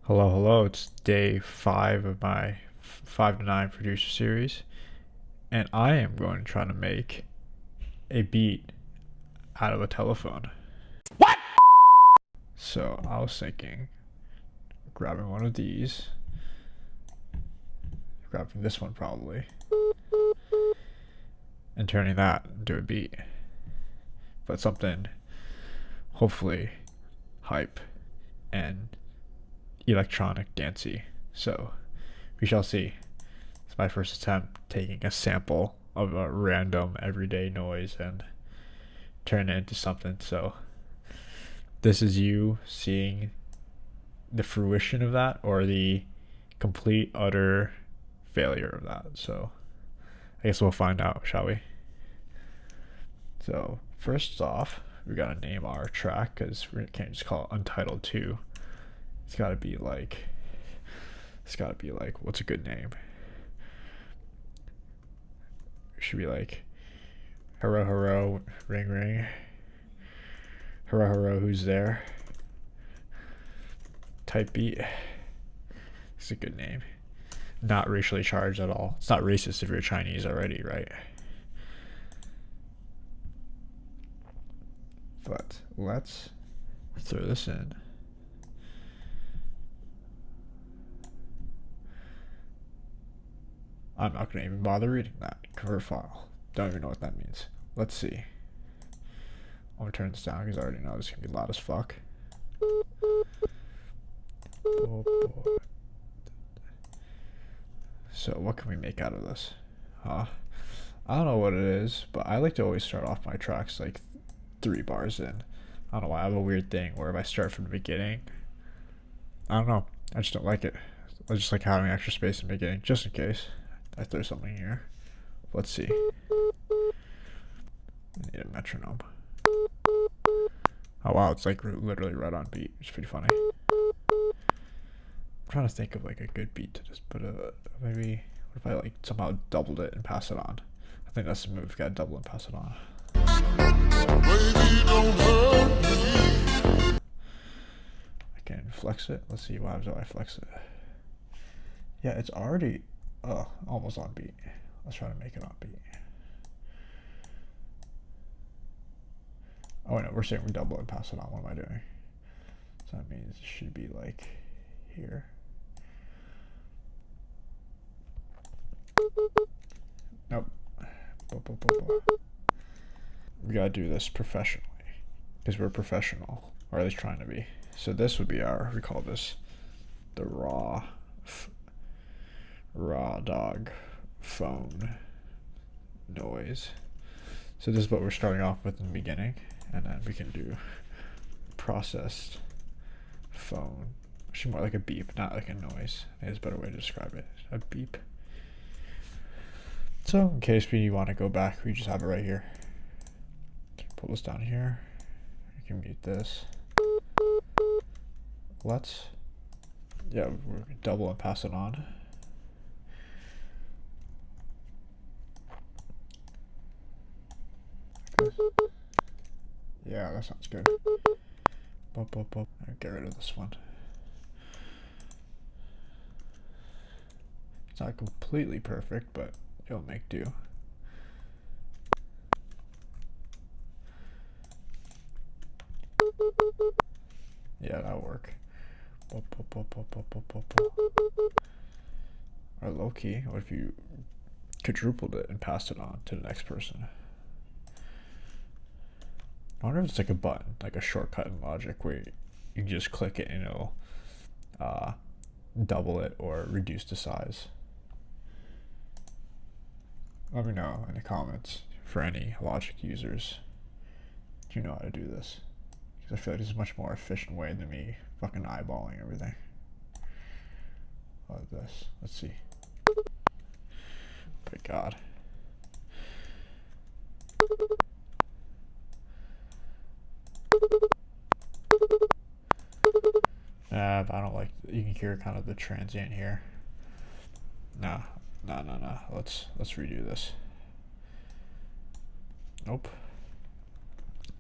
Hello, hello. It's day 5 of my 5 to 9 producer series, and I am going to try to make a beat out of a telephone. What? So I was thinking, grabbing one of these, grabbing this one probably, and turning that into a beat. But something hopefully hype and electronic dancey. So we shall see. It's my first attempt taking a sample of a random everyday noise and turn it into something. So this is you seeing the fruition of that or the complete utter failure of that. So I guess we'll find out, shall we? So first off, we gotta name our track because we can't just call it Untitled 2. It's gotta be like what's a good name? It should be like hello hello ring ring. Hello hello who's there? Type beat. It's a good name. Not racially charged at all. It's not racist if you're Chinese already, right? But let's throw this in. I'm not gonna even bother reading that. Convert file. Don't even know what that means. Let's see. I'm gonna turn this down because I already know this is gonna be loud as fuck. Oh boy. So what can we make out of this? I don't know what it is, but I like to always start off my tracks like 3 bars in. I don't know why. I have a weird thing where if I start from the beginning, I don't know. I just don't like it. I just like having extra space in the beginning, just in case I throw something here. Let's see. I need a metronome. Oh wow, it's like literally right on beat. It's pretty funny. I'm trying to think of like a good beat to just put maybe what if I like somehow doubled it and pass it on? I think that's the move. Gotta double and pass it on. Baby, don't hurt me. I can flex it. Let's see what happens if I flex it. Yeah, it's already almost on beat. Let's try to make it on beat. Oh no, we're saying we double and pass it on. What am I doing? So that means it should be like here. Nope. We gotta do this professionally because we're professional, or at least trying to be. So this would be we call this the raw dog phone noise. So this is what we're starting off with in the beginning, and then we can do processed phone. Actually more like a beep, not like a noise. There's a better way to describe it. A beep. So in case we want to go back, we just have it right here. Pull this down here. We can mute this. Let's we're gonna double and pass it on. Yeah, that sounds good. I'll get rid of this one. It's not completely perfect, but it'll make do. Yeah, that'll work. Or low key, what if you quadrupled it and passed it on to the next person? I wonder if it's like a button, like a shortcut in Logic where you can just click it and it'll double it or reduce the size. Let me know in the comments for any Logic users. Do you know how to do this? Because I feel like this is a much more efficient way than me fucking eyeballing everything. Like this. Let's see. Good God. But I don't like. You can hear kind of the transient here. No. Let's redo this. Nope.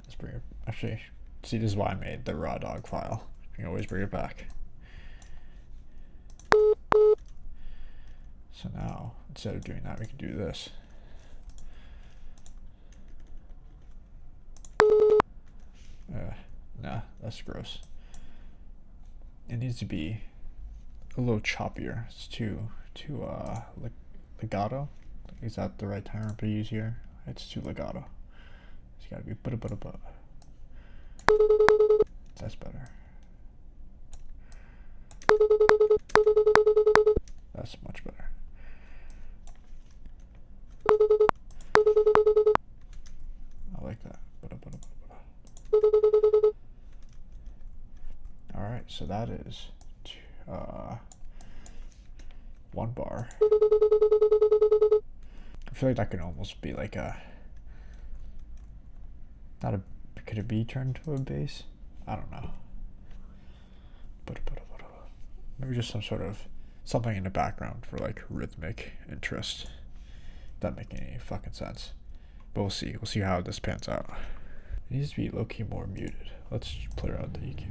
Let's bring it. Actually, see, this is why I made the raw dog file. You can always bring it back. So now, instead of doing that, we can do this. Nah, that's gross. It needs to be a little choppier. It's too legato. Is that the right term to use here? It's too legato. It's gotta be but. That's better. That's much better. I like that. Alright, so that is 1 bar. I feel like that could almost be like a, not a, could it be turned to a bass? I don't know. Maybe just some sort of something in the background for like rhythmic interest. Doesn't make any fucking sense. But we'll see. We'll see how this pans out. It needs to be low-key more muted. Let's play around the EQ.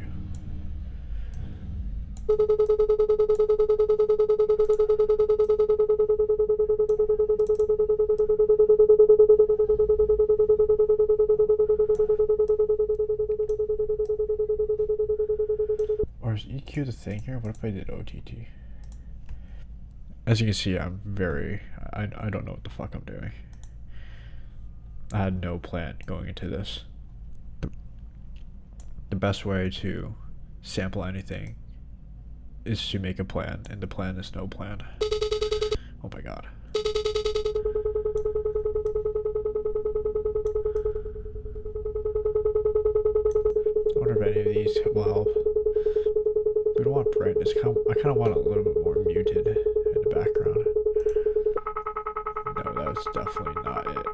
Or is EQ the thing here? What if I did OTT? As you can see, I'm very, I don't know what the fuck I'm doing. I had no plan going into this. The best way to sample anything is to make a plan, and the plan is no plan. Oh my god. I wonder if any of these will help. We don't want brightness. I kind of want it a little bit more muted in the background. No, that's definitely not it.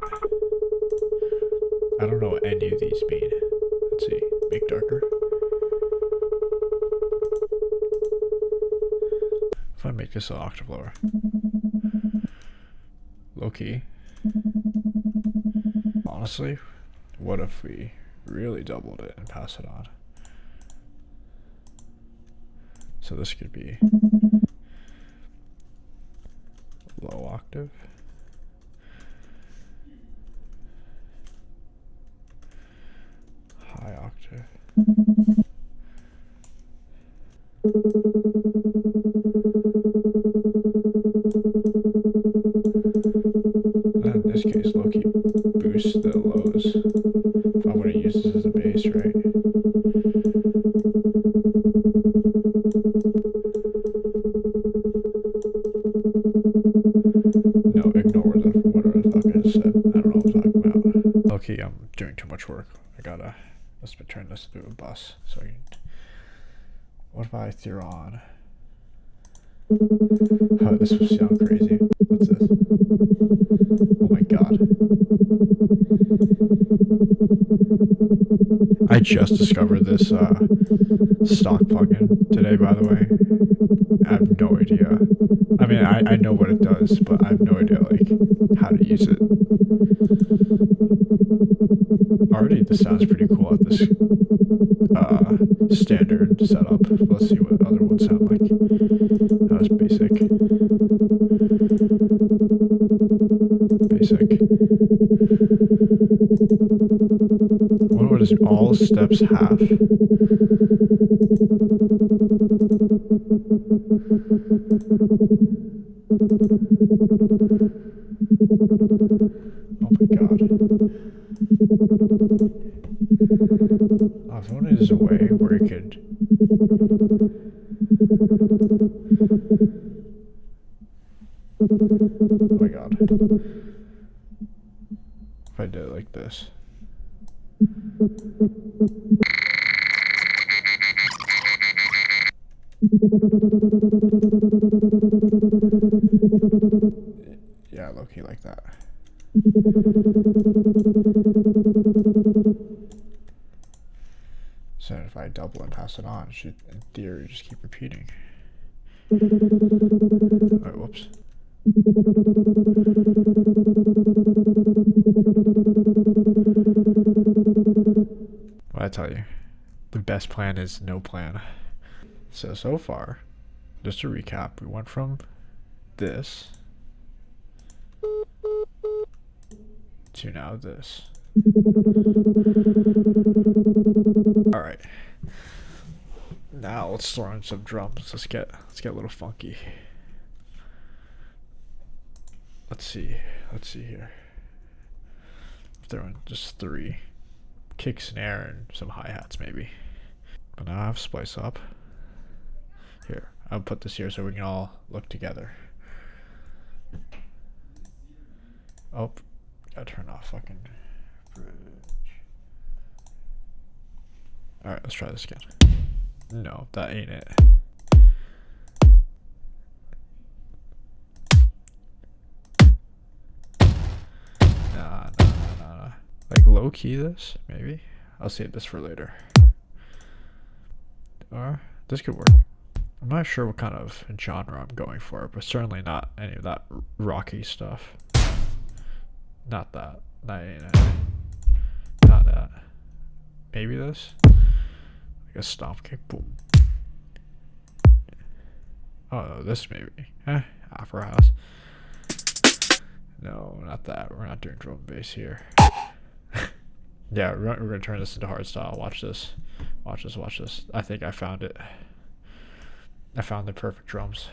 I don't know what any of these mean. Let's see. Make darker. If I make this an octave lower. Low key. Honestly, what if we really doubled it and pass it on? So this could be low octave. High octave. And in this case, low-key boost the lows. If I want to use this as a bass, right? No, ignore whatever the fuck I said. I don't know what I'm talking about. Low-key, I'm doing too much work. Let's turn this to a bus. So what if I threw on? Oh, this would sound crazy. What's this? Oh my god. I just discovered this stock plugin today, by the way. I have no idea. I mean, I know what it does, but I have no idea like how to use it. Already, this sounds pretty cool at this standard setup. Let's see what other ones sound like. That was basic. What does all steps have? Oh my god. If only there's a way where it could. Oh my god. If I did it like this. Yeah, low-key like that. So if I double and pass it on, it should, in theory, just keep repeating. Alright, whoops. What I tell you, the best plan is no plan. So far, just to recap, we went from this to now this. Alright. Now let's throw in some drums. Let's get a little funky. Let's see here. Throw in just 3. Kick, snare, and some hi-hats maybe. But now I have splice up. Here, I'll put this here so we can all look together. Oh, gotta turn off fucking bridge. Alright, let's try this again. No, that ain't it. Nah. Like low key this, maybe? I'll save this for later. Or this could work. I'm not sure what kind of genre I'm going for, but certainly not any of that rocky stuff. Not that. That ain't it. Not that. Maybe this? Like a stomp kick. Boom. Oh, this maybe. Afro house. No, not that. We're not doing drum and bass here. Yeah, we're gonna turn this into hardstyle. Watch this. Watch this. I think I found it. I found the perfect drums.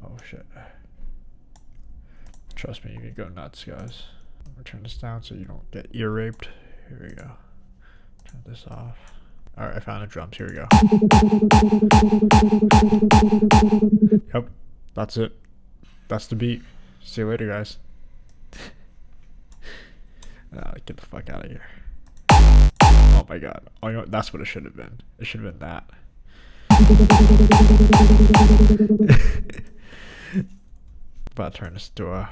Oh shit. Trust me, you can go nuts, guys. I'm gonna turn this down so you don't get ear raped. Here we go. Turn this off. Alright, I found the drums. Here we go. Yep, that's it. That's the beat. See you later, guys. Get the fuck out of here. Oh my god. Oh, you know, that's what it should have been. It should have been that. About to turn this into a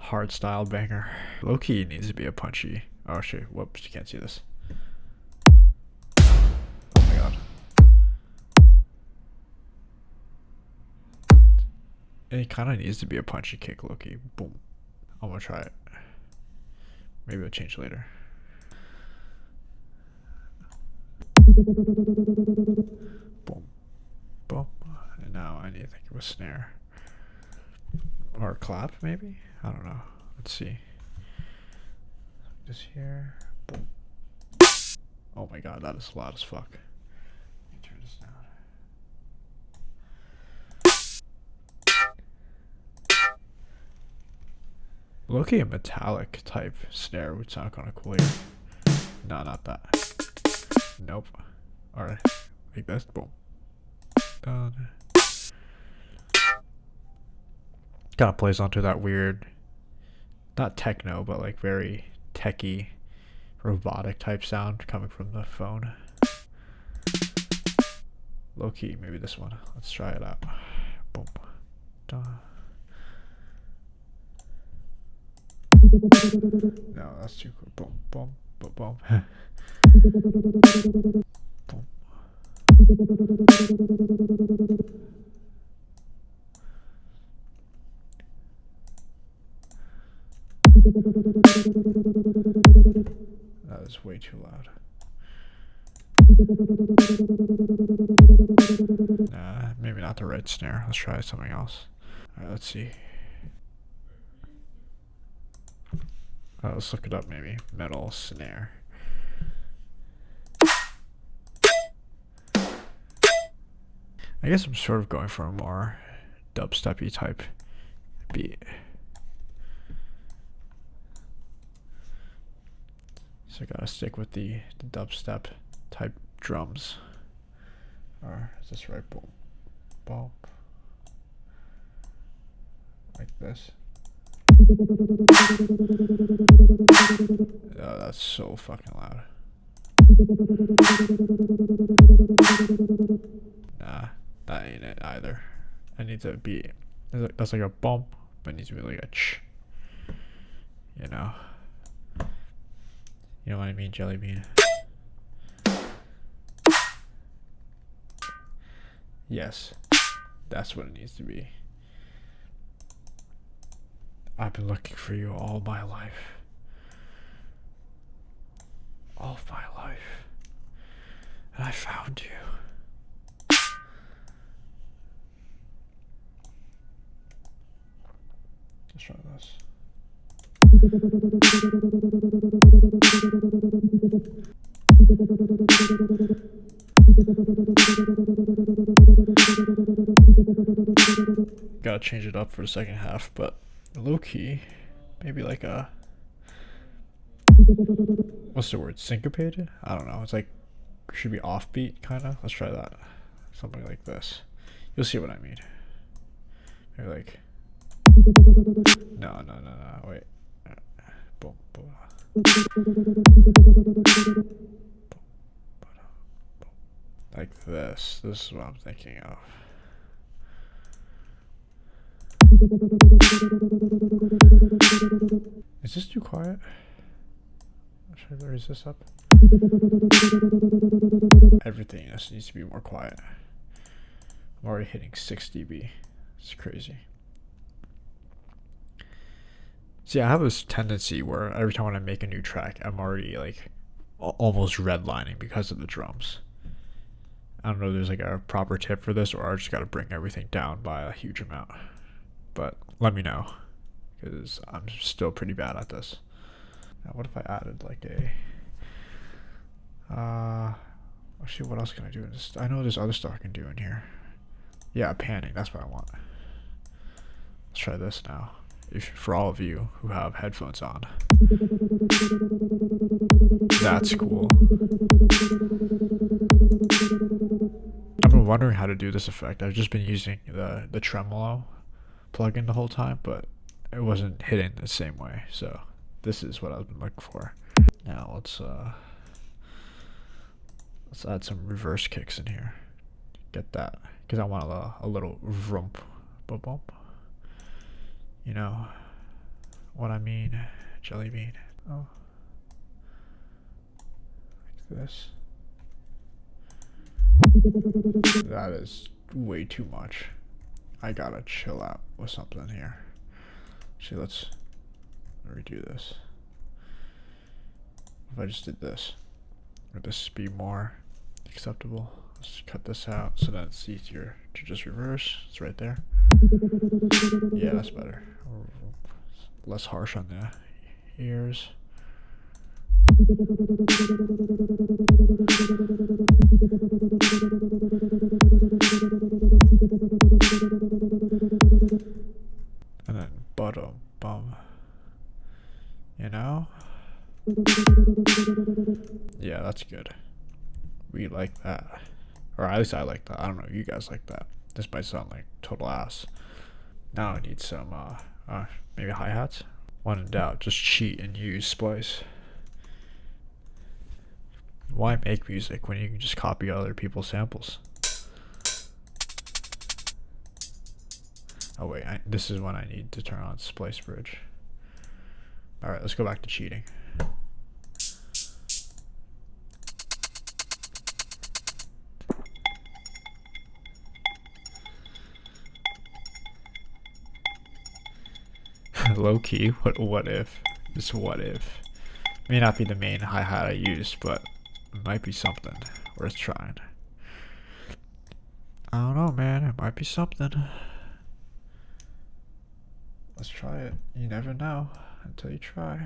hardstyle banger. Low key needs to be a punchy. Oh shit. Whoops, you can't see this. Oh my god. It kind of needs to be a punchy kick, low key. Boom. I'm gonna try it. Maybe I'll change later. Boom. Boom. And now I need to think of a snare. Or a clap, maybe? I don't know. Let's see. Just here. Boom. Oh my god, that is loud as fuck. Let me turn this down. Low-key a metallic type snare would sound kind of cool here. No, not that. Nope. Alright. Like this. Boom. Done. Kind of plays onto that weird, not techno, but like very techie, robotic type sound coming from the phone. Low key, maybe this one. Let's try it out. Boom. Done. No, that's too cool. Boom, boom, boom, boom. Boom. That is way too loud. Nah, maybe not the right snare. Let's try something else. Alright, let's see. Let's look it up maybe. Metal snare. I guess I'm sort of going for a more dubstep-y type beat. So I gotta stick with the dubstep type drums. Or is this right? Boom. Boom. Like this. Oh, that's so fucking loud. Nah, that ain't it either. I need to be. That's like a bump, but it needs to be like a ch. You know. You know what I mean, Jelly Bean? Yes, that's what it needs to be. I've been looking for you all my life. All of my life. And I found you. Let's try this. Gotta change it up for the second half, but low key, maybe like a, what's the word? Syncopated? I don't know. It's like, should be offbeat, kind of. Let's try that. Something like this. You'll see what I mean. Maybe like, no, wait. Boom, boom. Like this. This is what I'm thinking of. Is this too quiet? Should I raise this up? Everything else needs to be more quiet. I'm already hitting 6 dB. It's crazy. See, I have this tendency where every time when I make a new track, I'm already like almost redlining because of the drums. I don't know if there's like a proper tip for this, or I just got to bring everything down by a huge amount. But let me know, because I'm still pretty bad at this. Now, what if I added like a, actually, what else can I do in this? I know there's other stuff I can do in here. Yeah, panning, that's what I want. Let's try this now. For all of you who have headphones on. That's cool. I've been wondering how to do this effect. I've just been using the tremolo plugin the whole time, but it wasn't hitting the same way. So this is what I've been looking for. Now let's add some reverse kicks in here. Get that, because I want a little vrump, bump. You know what I mean? Jelly bean. Oh, like this. That is way too much. I gotta chill out with something here. Actually, let's redo this. If I just did this, would this be more acceptable? Let's cut this out so that it's easier to just reverse. It's right there. Yeah, that's better. Less harsh on the ears. And then bum. You know? Yeah, that's good. We like that. Or at least I like that. I don't know if you guys like that. This might sound like total ass. Now I need some maybe hi-hats. When in doubt, just cheat and use splice. Why make music when you can just copy other people's samples? Oh wait, this is when I need to turn on splice bridge. Alright, let's go back to cheating. Low key, what if? Just what if? May not be the main hi-hat I used, but it might be something worth trying. I don't know, man. It might be something. Let's try it. You never know until you try.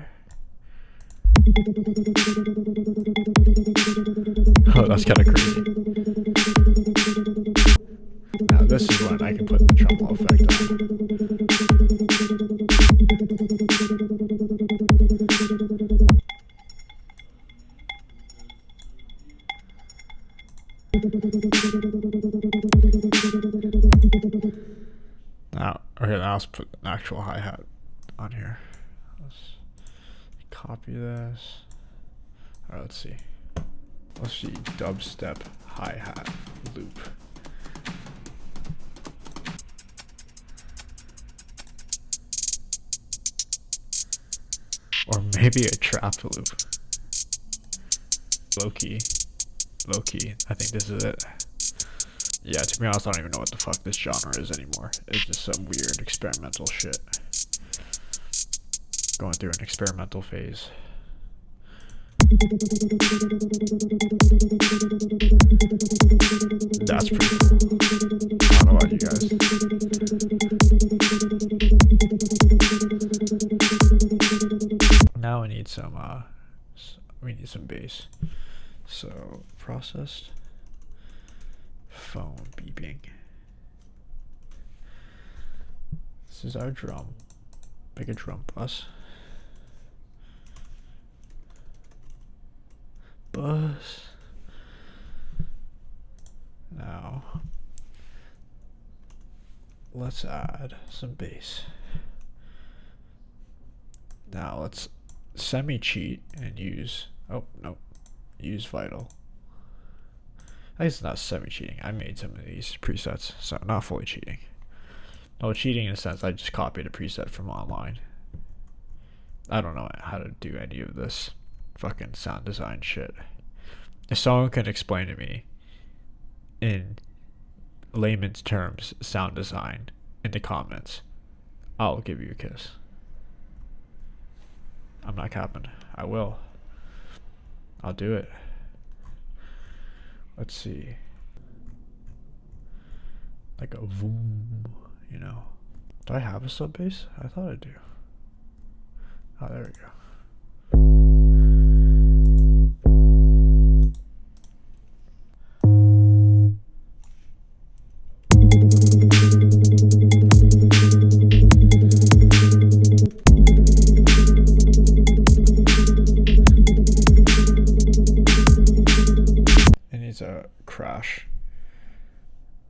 Oh, that's kind of crazy. Now this is when I can put the tremolo effect on. Now let's put an actual hi-hat on here. Let's copy this. Alright, let's see. Let's see, dubstep hi-hat loop. Or maybe a trap loop. Low key, I think this is it. Yeah, to be honest, I don't even know what the fuck this genre is anymore. It's just some weird experimental shit. Going through an experimental phase. That's pretty cool. I don't know about you guys. need some bass. So processed phone beeping. This is our drum. Make a drum bus. Bus. Now let's add some bass. Now let's semi-cheat and use, oh no, use vital. I guess it's not semi-cheating. I made some of these presets, so not fully cheating. No, cheating in a sense, I just copied a preset from online. I don't know how to do any of this fucking sound design shit. If someone can explain to me in layman's terms sound design in the comments, I'll give you a kiss. I'm not capping. I will. I'll do it. Let's see. Like a boom, you know. Do I have a sub bass? I thought I do. Oh, there we go. A crash,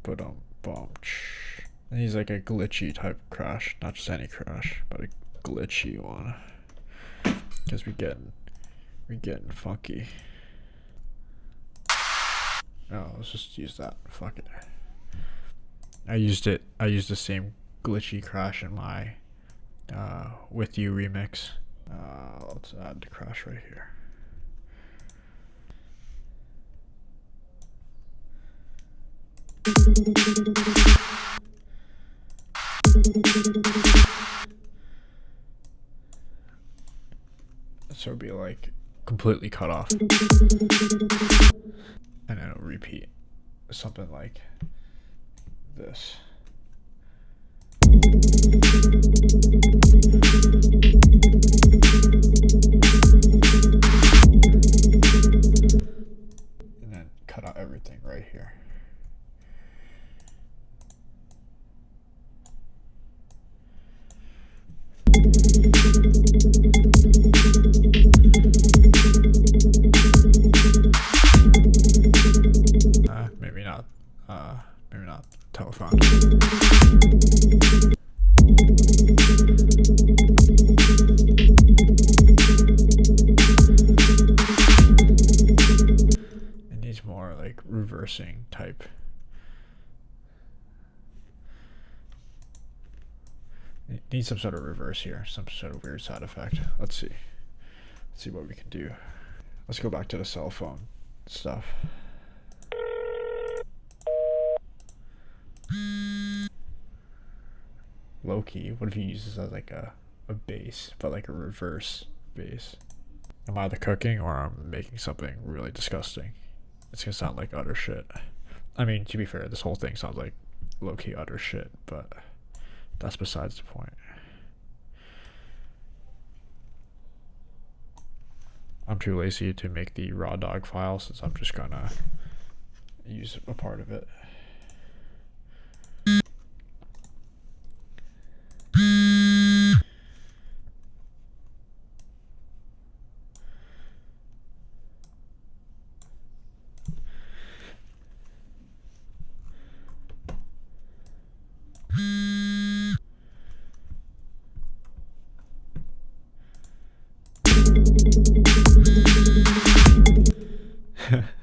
but and he's like a glitchy type of crash, not just any crash, but a glitchy one, because we getting funky. Oh, let's just use that. Fuck it. I used the same glitchy crash in my With You remix. Let's add the crash right here. So it'll be like completely cut off, and then it'll repeat something like this. And then cut out everything right here. Maybe not telephone. It needs more like reversing type. It needs some sort of reverse here, some sort of weird side effect. Let's see what we can do. Let's go back to the cell phone stuff. Low key, what if you use this as like a bass, but like a reverse bass? I'm either cooking or I'm making something really disgusting. It's gonna sound like utter shit. I mean, to be fair, this whole thing sounds like low key utter shit, but that's besides the point. I'm too lazy to make the raw dog file, since I'm just gonna use a part of it.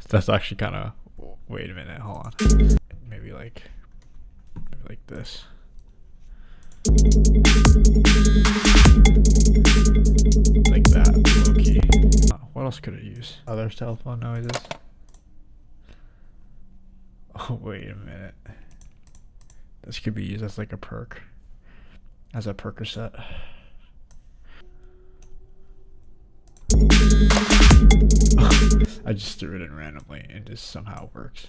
That's actually kind of, wait a minute, hold on. Maybe like this. Like that, low key. What else could I use? Other cell phone noises? Oh, wait a minute. This could be used as like a perk. As a Percocet. I just threw it in randomly and just somehow works.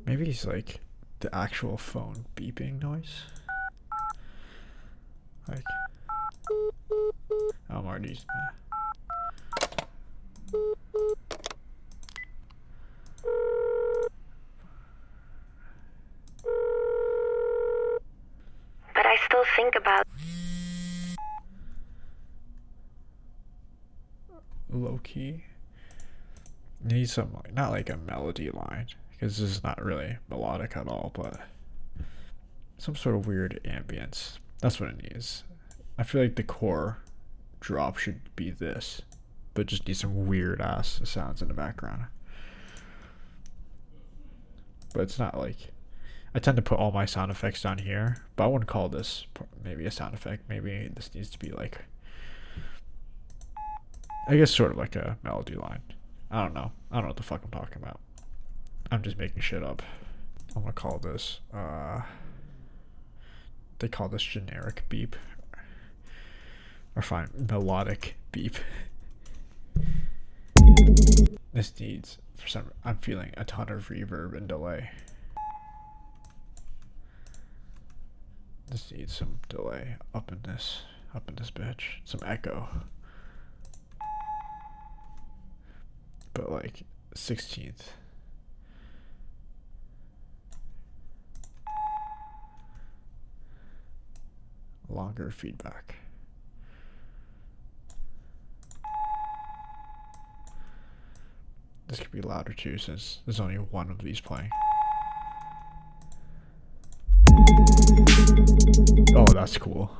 Maybe it's like the actual phone beeping noise. Like, I'm already using that. think about. Low key. You need some, like, not like a melody line, because this is not really melodic at all, but some sort of weird ambience. That's what it needs. I feel like the core drop should be this, but just need some weird ass sounds in the background. But it's not like, I tend to put all my sound effects down here, but I wouldn't call this maybe a sound effect. Maybe this needs to be like, I guess sort of like a melody line. I don't know. I don't know what the fuck I'm talking about. I'm just making shit up. I'm gonna call this, they call this generic beep. Or fine, melodic beep. This needs, for some, I'm feeling a ton of reverb and delay. This needs some delay up in this bitch. Some echo. But like 16th. Longer feedback. This could be louder too, since there's only one of these playing. Oh, that's cool.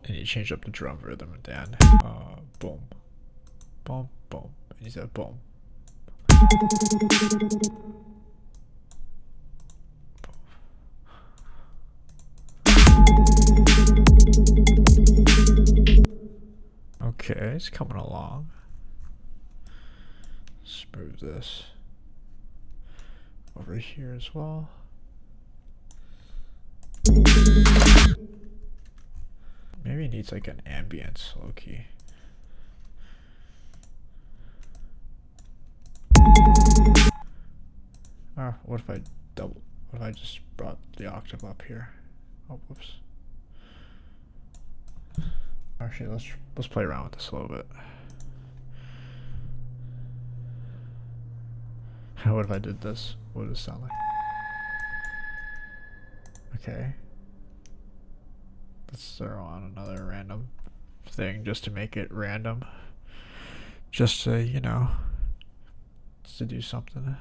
And you change up the drum rhythm at the end. Boom. Boom, boom. And you said boom. Okay, it's coming along. Let's move this over here as well. Maybe it needs like an ambience, low key. What if I double? What if I just brought the octave up here? Oh, whoops. Actually, let's play around with this a little bit. What if I did this? What does it sound like? Okay. Let's throw on another random thing just to make it random. Just to, you know, just to do something.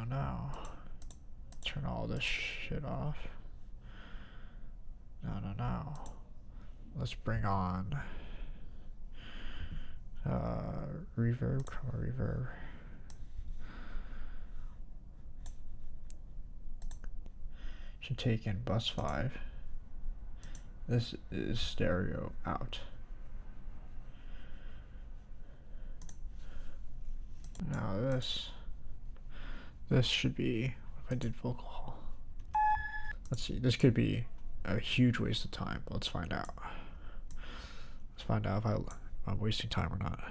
No. Turn all this shit off. No. Let's bring on reverb, chroma reverb. Should take in bus 5. This is stereo out. Now this should be, if I did vocal hall. Let's see, this could be a huge waste of time, but let's find out. Let's find out if I'm wasting time or not.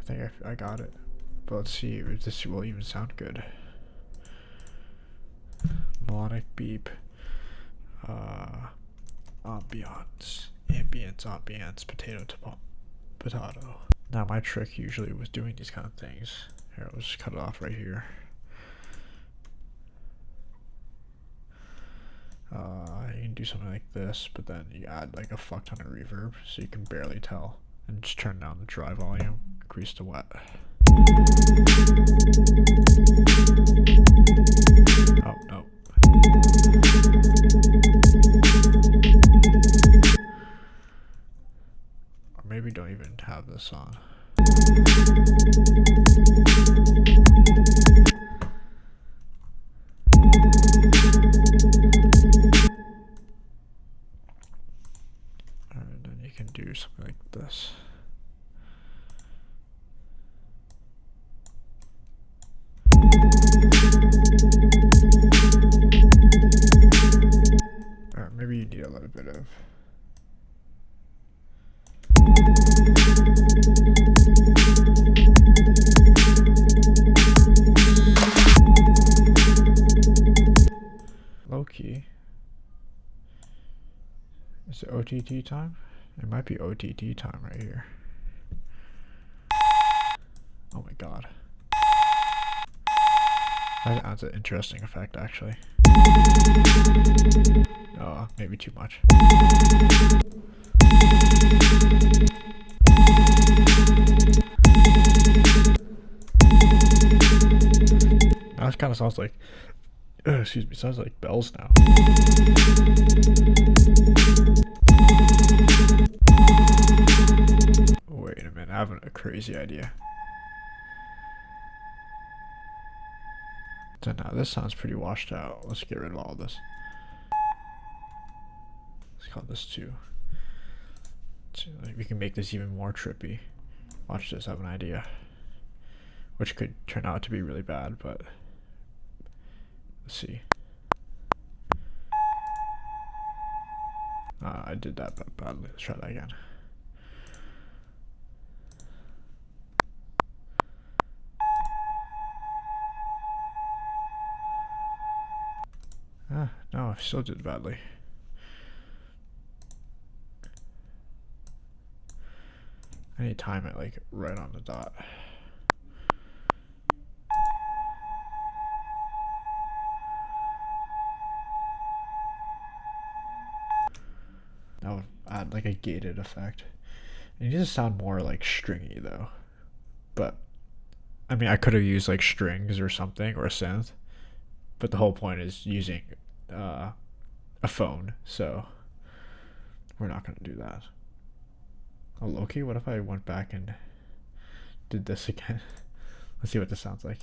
I think I got it, but let's see if this will even sound good. Melodic beep, ambience, potato to potato. Now my trick usually was doing these kind of things. Here, let's just cut it off right here. You can do something like this, but then you add like a fuck ton of reverb so you can barely tell. And just turn down the dry volume, increase the wet. Oh, no. Or maybe don't even have this on. And then you can do something like this. narrative. Low key. Is it OTT time? It might be OTT time right here. Oh my god. That's an interesting effect, actually. Oh, maybe too much. Now it kind of sounds like, excuse me, sounds like bells now. Wait a minute, I have a crazy idea. So now this sounds pretty washed out. Let's get rid of all of this. Let's call this 2. So we can make this even more trippy. Watch this, I have an idea. Which could turn out to be really bad, but let's see. I did that badly. Let's try that again. No, I still did badly. I need to time it like right on the dot. That would add like a gated effect. It needs to sound more like stringy though. But I mean, I could have used like strings or something or a synth. But the whole point is using a phone, so we're not going to do that. Oh, Loki, what if I went back and did this again? Let's see what this sounds like.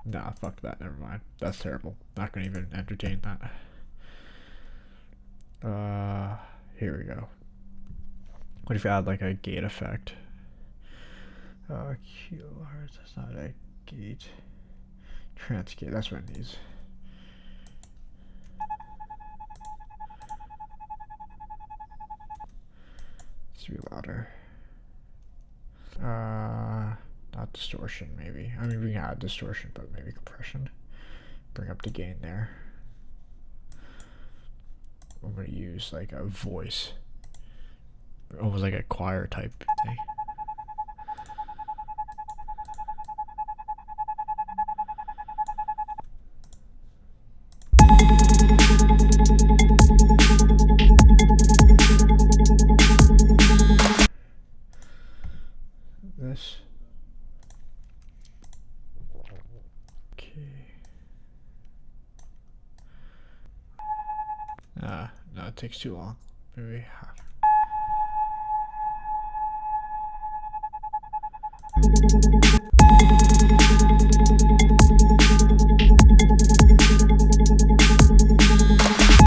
Nah, fuck that, never mind. That's terrible. Not going to even entertain that. Here we go. What if you add like a gate effect? Kilohertz, that's not a gate. Transgate, that's what it needs. Let's be louder. Not distortion, maybe. I mean, we can add distortion, but maybe compression. Bring up the gain there. I'm gonna use like a voice, almost like a choir type thing. This. Okay. No, it takes too long. Maybe half.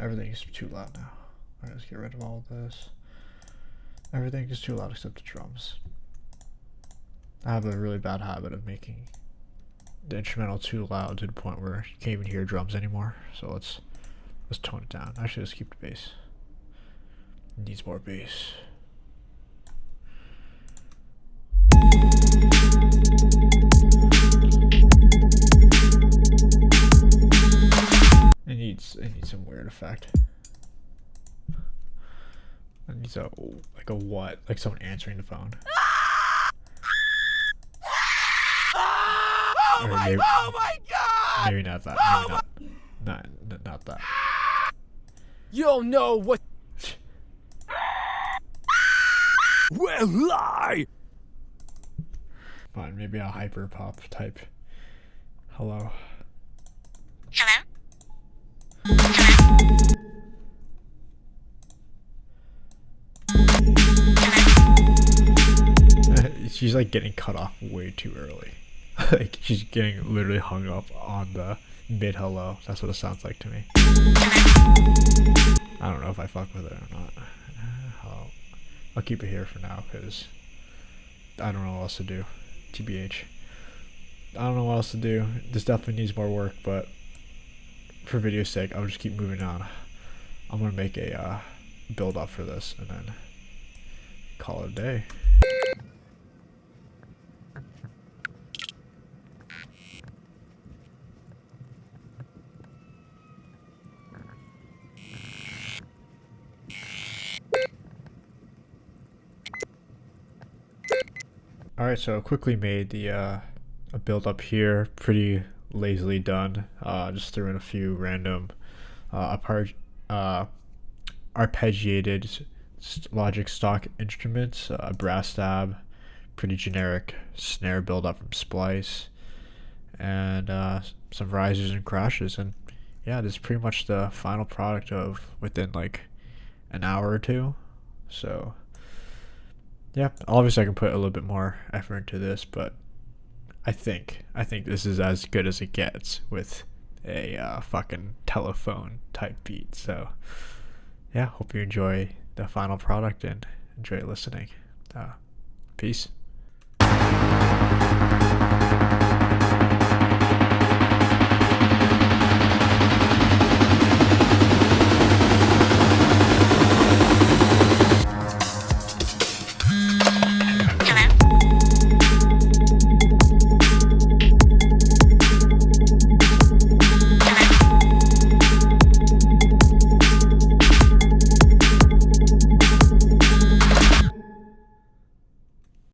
Everything's too loud now. Alright, let's get rid of all of this. Everything is too loud except the drums. I have a really bad habit of making the instrumental too loud to the point where you can't even hear drums anymore. So let's tone it down. Actually, let's keep the bass. It needs more bass. It needs some weird effect. It needs a like a what? Like someone answering the phone. Oh my god! Maybe not that. Maybe not that. You don't know what. Well, lie. Fine, maybe a hyper pop type. Hello. Hello? She's like getting cut off way too early. Like she's getting literally hung up on the mid hello. That's what it sounds like to me. I don't know if I fuck with it or not. I'll keep it here for now because I don't know what else to do. TBH. I don't know what else to do. This definitely needs more work, but for video's sake, I'll just keep moving on. I'm gonna make a build up for this and then call it a day. Alright, so quickly made the a build up here, pretty lazily done. Just threw in a few random arpeggiated Logic stock instruments, a brass stab, pretty generic snare build up from Splice, and some risers and crashes. And yeah, this is pretty much the final product of within like an hour or two. So yeah, obviously I can put a little bit more effort into this, but I think this is as good as it gets with a fucking telephone type beat. So yeah, hope you enjoy the final product and enjoy listening. Peace.